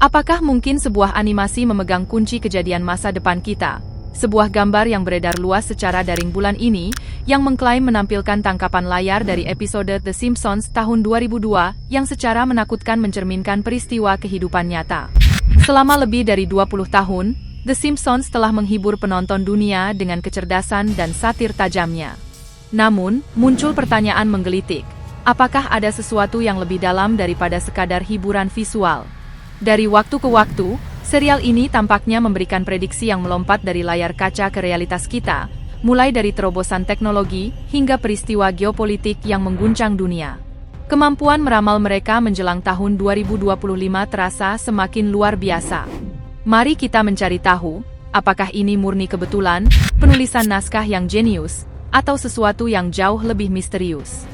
Apakah mungkin sebuah animasi memegang kunci kejadian masa depan kita? Sebuah gambar yang beredar luas secara daring bulan ini, yang mengklaim menampilkan tangkapan layar dari episode The Simpsons tahun 2002, yang secara menakutkan mencerminkan peristiwa kehidupan nyata. Selama lebih dari 20 tahun, The Simpsons telah menghibur penonton dunia dengan kecerdasan dan satir tajamnya. Namun, muncul pertanyaan menggelitik. Apakah ada sesuatu yang lebih dalam daripada sekadar hiburan visual? Dari waktu ke waktu, serial ini tampaknya memberikan prediksi yang melompat dari layar kaca ke realitas kita, mulai dari terobosan teknologi hingga peristiwa geopolitik yang mengguncang dunia. Kemampuan meramal mereka menjelang tahun 2025 terasa semakin luar biasa. Mari kita mencari tahu, apakah ini murni kebetulan, penulisan naskah yang jenius, atau sesuatu yang jauh lebih misterius.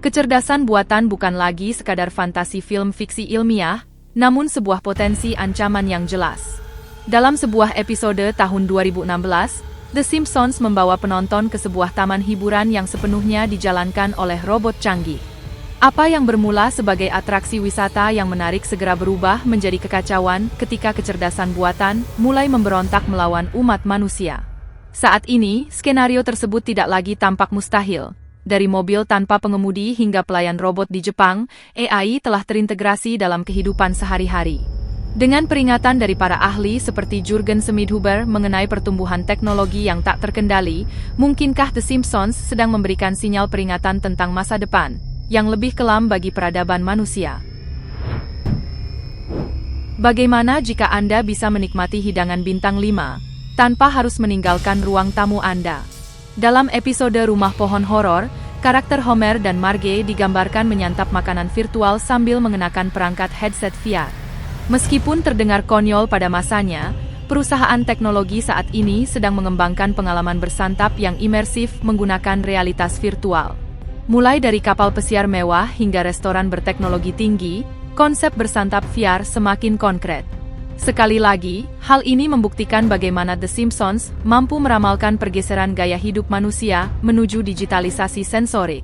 Kecerdasan buatan bukan lagi sekadar fantasi film fiksi ilmiah, namun sebuah potensi ancaman yang jelas. Dalam sebuah episode tahun 2016, The Simpsons membawa penonton ke sebuah taman hiburan yang sepenuhnya dijalankan oleh robot canggih. Apa yang bermula sebagai atraksi wisata yang menarik segera berubah menjadi kekacauan ketika kecerdasan buatan mulai memberontak melawan umat manusia. Saat ini, skenario tersebut tidak lagi tampak mustahil. Dari mobil tanpa pengemudi hingga pelayan robot di Jepang, AI telah terintegrasi dalam kehidupan sehari-hari. Dengan peringatan dari para ahli seperti Jürgen Schmidhuber mengenai pertumbuhan teknologi yang tak terkendali, mungkinkah The Simpsons sedang memberikan sinyal peringatan tentang masa depan yang lebih kelam bagi peradaban manusia? Bagaimana jika Anda bisa menikmati hidangan bintang 5 tanpa harus meninggalkan ruang tamu Anda? Dalam episode Rumah Pohon Horor, karakter Homer dan Marge digambarkan menyantap makanan virtual sambil mengenakan perangkat headset VR. Meskipun terdengar konyol pada masanya, perusahaan teknologi saat ini sedang mengembangkan pengalaman bersantap yang imersif menggunakan realitas virtual. Mulai dari kapal pesiar mewah hingga restoran berteknologi tinggi, konsep bersantap VR semakin konkret. Sekali lagi, hal ini membuktikan bagaimana The Simpsons mampu meramalkan pergeseran gaya hidup manusia menuju digitalisasi sensorik.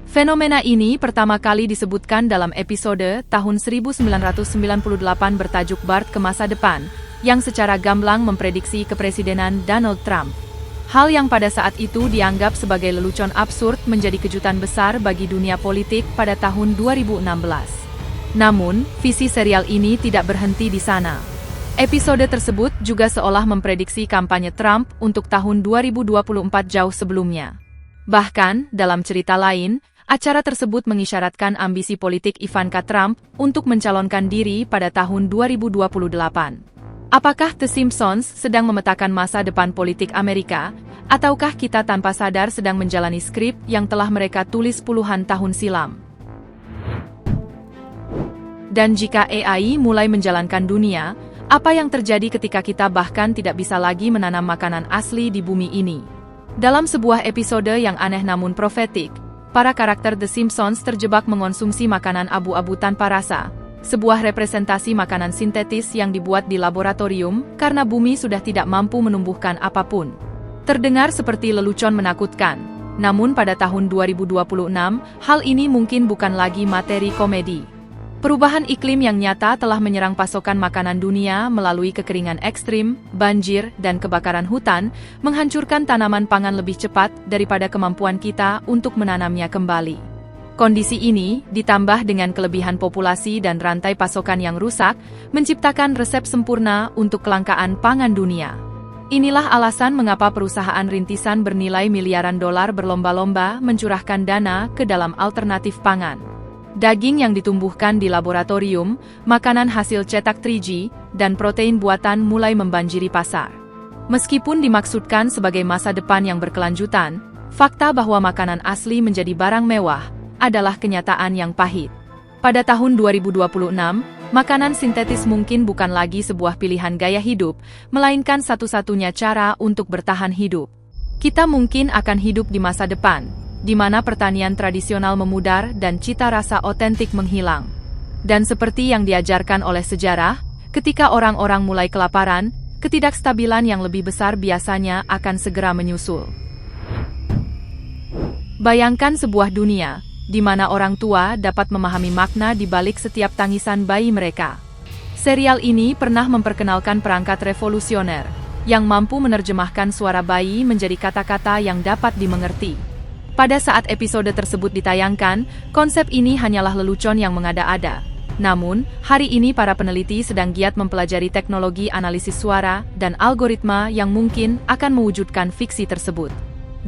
Fenomena ini pertama kali disebutkan dalam episode tahun 1998 bertajuk Bart ke Masa Depan, yang secara gamblang memprediksi kepresidenan Donald Trump. Hal yang pada saat itu dianggap sebagai lelucon absurd menjadi kejutan besar bagi dunia politik pada tahun 2016. Namun, visi serial ini tidak berhenti di sana. Episode tersebut juga seolah memprediksi kampanye Trump untuk tahun 2024 jauh sebelumnya. Bahkan, dalam cerita lain, acara tersebut mengisyaratkan ambisi politik Ivanka Trump untuk mencalonkan diri pada tahun 2028. Apakah The Simpsons sedang memetakan masa depan politik Amerika, ataukah kita tanpa sadar sedang menjalani skrip yang telah mereka tulis puluhan tahun silam? Dan jika AI mulai menjalankan dunia, apa yang terjadi ketika kita bahkan tidak bisa lagi menanam makanan asli di bumi ini? Dalam sebuah episode yang aneh namun profetik, para karakter The Simpsons terjebak mengonsumsi makanan abu-abu tanpa rasa, sebuah representasi makanan sintetis yang dibuat di laboratorium karena bumi sudah tidak mampu menumbuhkan apapun. Terdengar seperti lelucon menakutkan, namun pada tahun 2026, hal ini mungkin bukan lagi materi komedi. Perubahan iklim yang nyata telah menyerang pasokan makanan dunia melalui kekeringan ekstrim, banjir, dan kebakaran hutan, menghancurkan tanaman pangan lebih cepat daripada kemampuan kita untuk menanamnya kembali. Kondisi ini, ditambah dengan kelebihan populasi dan rantai pasokan yang rusak, menciptakan resep sempurna untuk kelangkaan pangan dunia. Inilah alasan mengapa perusahaan rintisan bernilai miliaran dolar berlomba-lomba mencurahkan dana ke dalam alternatif pangan. Daging yang ditumbuhkan di laboratorium, makanan hasil cetak 3G, dan protein buatan mulai membanjiri pasar. Meskipun dimaksudkan sebagai masa depan yang berkelanjutan, fakta bahwa makanan asli menjadi barang mewah adalah kenyataan yang pahit. Pada tahun 2026, makanan sintetis mungkin bukan lagi sebuah pilihan gaya hidup, melainkan satu-satunya cara untuk bertahan hidup. Kita mungkin akan hidup di masa depan, di mana pertanian tradisional memudar dan cita rasa otentik menghilang. Dan seperti yang diajarkan oleh sejarah, ketika orang-orang mulai kelaparan, ketidakstabilan yang lebih besar biasanya akan segera menyusul. Bayangkan sebuah dunia di mana orang tua dapat memahami makna di balik setiap tangisan bayi mereka. Serial ini pernah memperkenalkan perangkat revolusioner yang mampu menerjemahkan suara bayi menjadi kata-kata yang dapat dimengerti. Pada saat episode tersebut ditayangkan, konsep ini hanyalah lelucon yang mengada-ada. Namun, hari ini para peneliti sedang giat mempelajari teknologi analisis suara dan algoritma yang mungkin akan mewujudkan fiksi tersebut.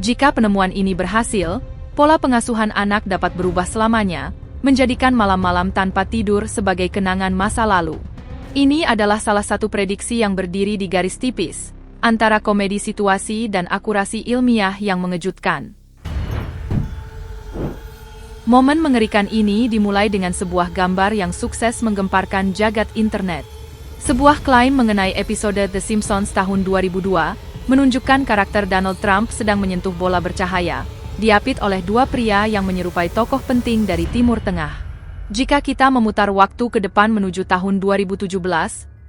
Jika penemuan ini berhasil, pola pengasuhan anak dapat berubah selamanya, menjadikan malam-malam tanpa tidur sebagai kenangan masa lalu. Ini adalah salah satu prediksi yang berdiri di garis tipis, antara komedi situasi dan akurasi ilmiah yang mengejutkan. Momen mengerikan ini dimulai dengan sebuah gambar yang sukses menggemparkan jagat internet. Sebuah klaim mengenai episode The Simpsons tahun 2002, menunjukkan karakter Donald Trump sedang menyentuh bola bercahaya, diapit oleh dua pria yang menyerupai tokoh penting dari Timur Tengah. Jika kita memutar waktu ke depan menuju tahun 2017,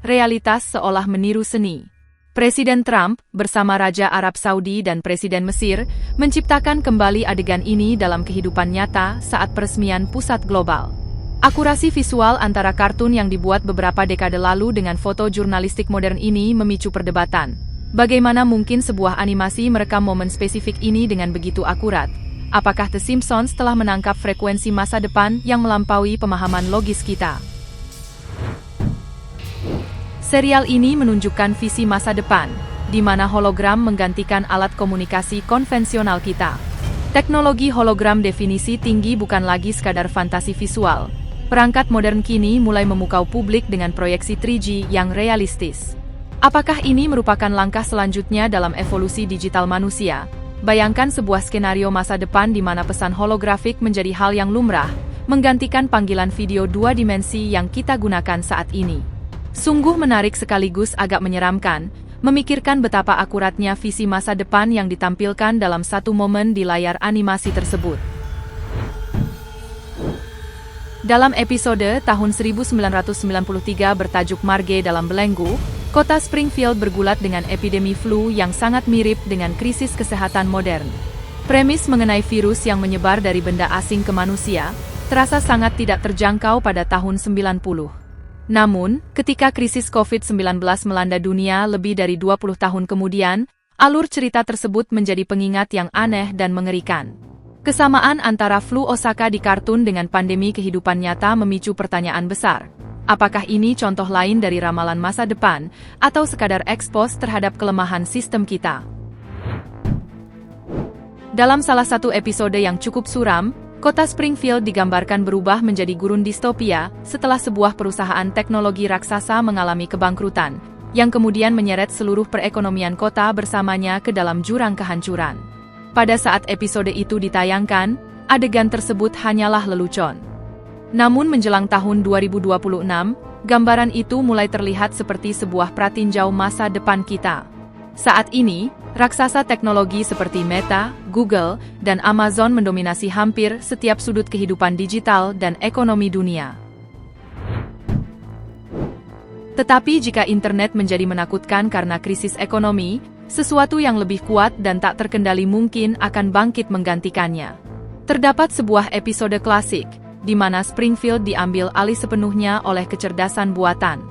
realitas seolah meniru seni. Presiden Trump, bersama Raja Arab Saudi dan Presiden Mesir, menciptakan kembali adegan ini dalam kehidupan nyata saat peresmian pusat global. Akurasi visual antara kartun yang dibuat beberapa dekade lalu dengan foto jurnalistik modern ini memicu perdebatan. Bagaimana mungkin sebuah animasi merekam momen spesifik ini dengan begitu akurat? Apakah The Simpsons telah menangkap frekuensi masa depan yang melampaui pemahaman logis kita? Serial ini menunjukkan visi masa depan, di mana hologram menggantikan alat komunikasi konvensional kita. Teknologi hologram definisi tinggi bukan lagi sekadar fantasi visual. Perangkat modern kini mulai memukau publik dengan proyeksi 3G yang realistis. Apakah ini merupakan langkah selanjutnya dalam evolusi digital manusia? Bayangkan sebuah skenario masa depan di mana pesan holografik menjadi hal yang lumrah, menggantikan panggilan video dua dimensi yang kita gunakan saat ini. Sungguh menarik sekaligus agak menyeramkan, memikirkan betapa akuratnya visi masa depan yang ditampilkan dalam satu momen di layar animasi tersebut. Dalam episode tahun 1993 bertajuk Marge dalam Belenggu, kota Springfield bergulat dengan epidemi flu yang sangat mirip dengan krisis kesehatan modern. Premis mengenai virus yang menyebar dari benda asing ke manusia, terasa sangat tidak terjangkau pada tahun 90. Namun, ketika krisis COVID-19 melanda dunia lebih dari 20 tahun kemudian, alur cerita tersebut menjadi pengingat yang aneh dan mengerikan. Kesamaan antara flu Osaka di kartun dengan pandemi kehidupan nyata memicu pertanyaan besar. Apakah ini contoh lain dari ramalan masa depan, atau sekadar ekspos terhadap kelemahan sistem kita? Dalam salah satu episode yang cukup suram, kota Springfield digambarkan berubah menjadi gurun distopia setelah sebuah perusahaan teknologi raksasa mengalami kebangkrutan, yang kemudian menyeret seluruh perekonomian kota bersamanya ke dalam jurang kehancuran. Pada saat episode itu ditayangkan, adegan tersebut hanyalah lelucon. Namun menjelang tahun 2026, gambaran itu mulai terlihat seperti sebuah pratinjau masa depan kita. Saat ini, raksasa teknologi seperti Meta, Google, dan Amazon mendominasi hampir setiap sudut kehidupan digital dan ekonomi dunia. Tetapi jika internet menjadi menakutkan karena krisis ekonomi, sesuatu yang lebih kuat dan tak terkendali mungkin akan bangkit menggantikannya. Terdapat sebuah episode klasik, di mana Springfield diambil alih sepenuhnya oleh kecerdasan buatan.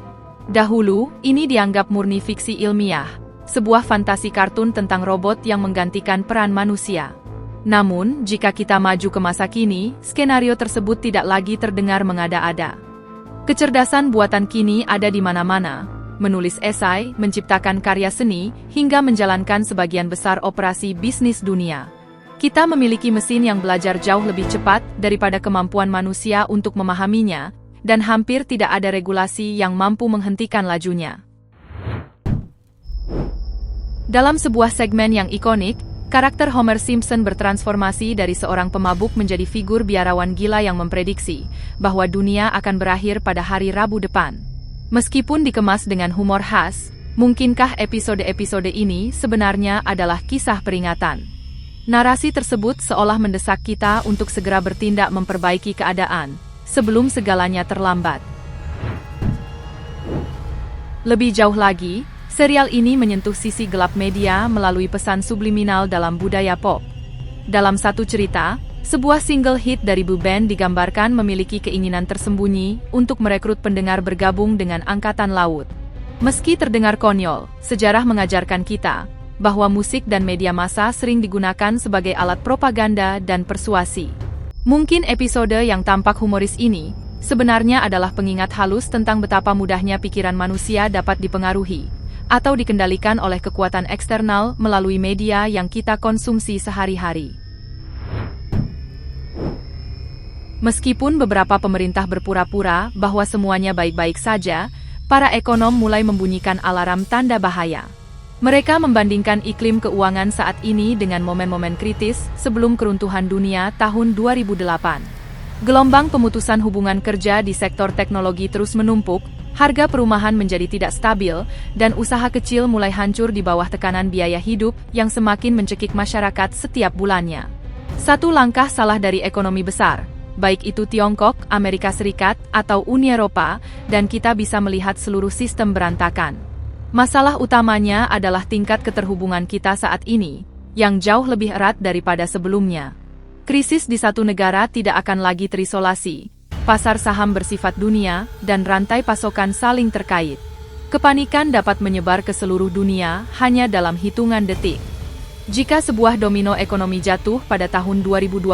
Dahulu, ini dianggap murni fiksi ilmiah, sebuah fantasi kartun tentang robot yang menggantikan peran manusia. Namun, jika kita maju ke masa kini, skenario tersebut tidak lagi terdengar mengada-ada. Kecerdasan buatan kini ada di mana-mana, menulis esai, menciptakan karya seni, hingga menjalankan sebagian besar operasi bisnis dunia. Kita memiliki mesin yang belajar jauh lebih cepat daripada kemampuan manusia untuk memahaminya, dan hampir tidak ada regulasi yang mampu menghentikan lajunya. Dalam sebuah segmen yang ikonik, karakter Homer Simpson bertransformasi dari seorang pemabuk menjadi figur biarawan gila yang memprediksi bahwa dunia akan berakhir pada hari Rabu depan. Meskipun dikemas dengan humor khas, mungkinkah episode-episode ini sebenarnya adalah kisah peringatan? Narasi tersebut seolah mendesak kita untuk segera bertindak memperbaiki keadaan, sebelum segalanya terlambat. Lebih jauh lagi, serial ini menyentuh sisi gelap media melalui pesan subliminal dalam budaya pop. Dalam satu cerita, Sebuah single hit dari boy band digambarkan memiliki keinginan tersembunyi untuk merekrut pendengar bergabung dengan Angkatan Laut. Meski terdengar konyol, sejarah mengajarkan kita bahwa musik dan media massa sering digunakan sebagai alat propaganda dan persuasi. Mungkin episode yang tampak humoris ini sebenarnya adalah pengingat halus tentang betapa mudahnya pikiran manusia dapat dipengaruhi atau dikendalikan oleh kekuatan eksternal melalui media yang kita konsumsi sehari-hari. Meskipun beberapa pemerintah berpura-pura bahwa semuanya baik-baik saja, para ekonom mulai membunyikan alarm tanda bahaya. Mereka membandingkan iklim keuangan saat ini dengan momen-momen kritis sebelum keruntuhan dunia tahun 2008. Gelombang pemutusan hubungan kerja di sektor teknologi terus menumpuk, harga perumahan menjadi tidak stabil, dan usaha kecil mulai hancur di bawah tekanan biaya hidup yang semakin mencekik masyarakat setiap bulannya. Satu langkah salah dari ekonomi besar, baik itu Tiongkok, Amerika Serikat, atau Uni Eropa, dan kita bisa melihat seluruh sistem berantakan. Masalah utamanya adalah tingkat keterhubungan kita saat ini, yang jauh lebih erat daripada sebelumnya. Krisis di satu negara tidak akan lagi terisolasi, pasar saham bersifat dunia, dan rantai pasokan saling terkait. Kepanikan dapat menyebar ke seluruh dunia hanya dalam hitungan detik. Jika sebuah domino ekonomi jatuh pada tahun 2026,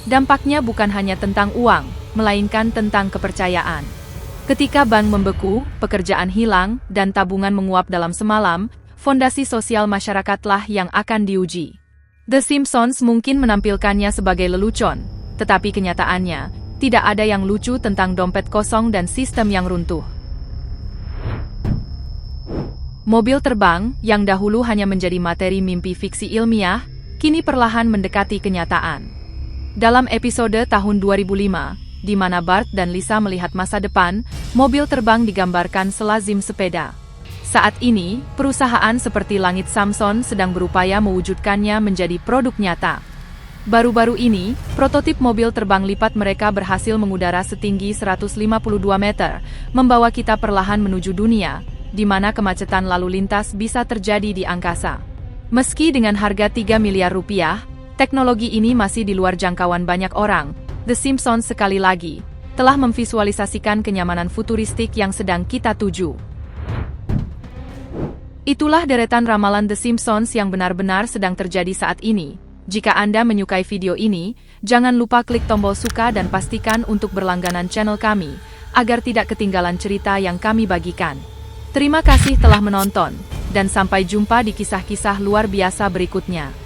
dampaknya bukan hanya tentang uang, melainkan tentang kepercayaan. Ketika bank membeku, pekerjaan hilang, dan tabungan menguap dalam semalam, fondasi sosial masyarakatlah yang akan diuji. The Simpsons mungkin menampilkannya sebagai lelucon, tetapi kenyataannya, tidak ada yang lucu tentang dompet kosong dan sistem yang runtuh. Mobil terbang, yang dahulu hanya menjadi materi mimpi fiksi ilmiah, kini perlahan mendekati kenyataan. Dalam episode tahun 2005, di mana Bart dan Lisa melihat masa depan, mobil terbang digambarkan selazim sepeda. Saat ini, perusahaan seperti Langit Samson sedang berupaya mewujudkannya menjadi produk nyata. Baru-baru ini, prototip mobil terbang lipat mereka berhasil mengudara setinggi 152 meter, membawa kita perlahan menuju dunia, di mana kemacetan lalu lintas bisa terjadi di angkasa. Meski dengan harga 3 miliar rupiah, teknologi ini masih di luar jangkauan banyak orang. The Simpsons sekali lagi telah memvisualisasikan kenyamanan futuristik yang sedang kita tuju. Itulah deretan ramalan The Simpsons yang benar-benar sedang terjadi saat ini. Jika Anda menyukai video ini, jangan lupa klik tombol suka dan pastikan untuk berlangganan channel kami, agar tidak ketinggalan cerita yang kami bagikan. Terima kasih telah menonton, dan sampai jumpa di kisah-kisah luar biasa berikutnya.